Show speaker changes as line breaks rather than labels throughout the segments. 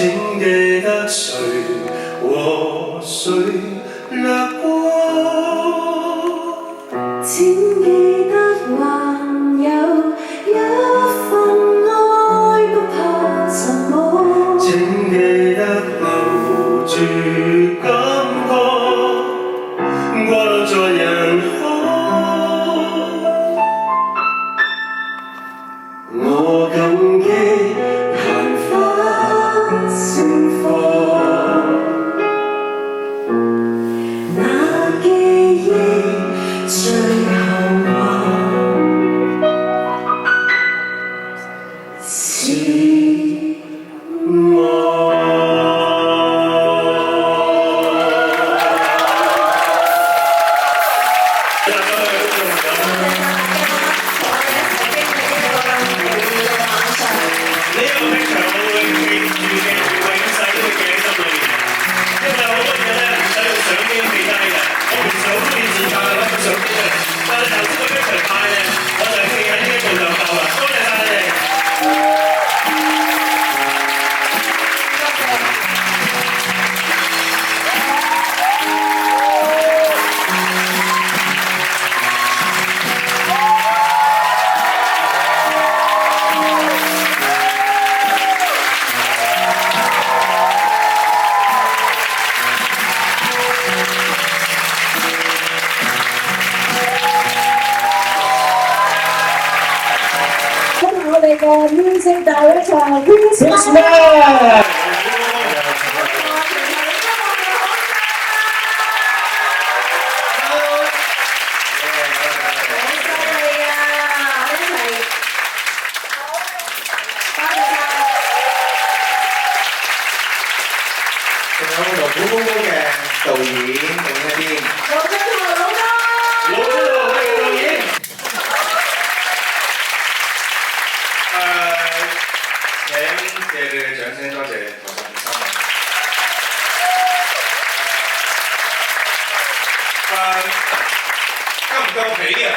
請記得誰和誰掠過，
請記得還有一份愛不怕什麼，
請記得留住感覺，過路在人海，我感激曇花盛放，
那記憶最後還是
我。
我哋嘅 music director
Chris
Chris
Man。
仲有勞苦功高嘅導演另一邊，
老張同老哥。
老張係導演。
請借你嘅掌聲，多謝台上面3位。夠唔夠皮啊？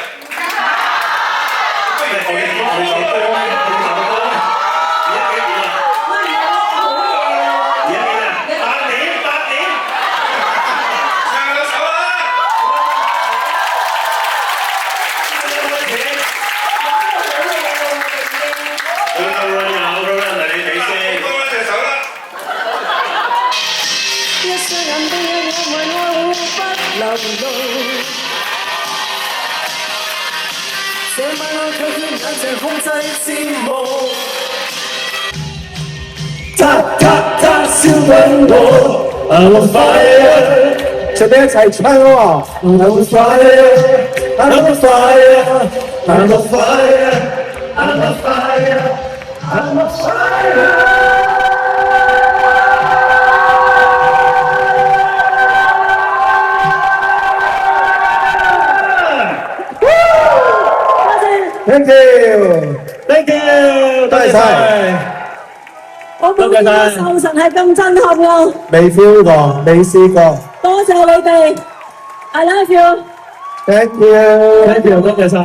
不如我哋唱首歌啦，
而家幾點啊？而家幾點啊？8點，
唱兩首啦！
一雙眼的我為愛不流露，這晚我卻要眼睛控制節目。
他燒緊我 ，I'm on fire， 準備一齊唱喎 ，I'm on fire，I'm on fire，I'm on fire，I'm on fire，I'm on fire。Thank you，Thank you，多謝晒。
我冇見過壽神係咁震撼喎，
未 feel 過，未試過。
多謝你哋，I love you。
Thank you，多謝晒。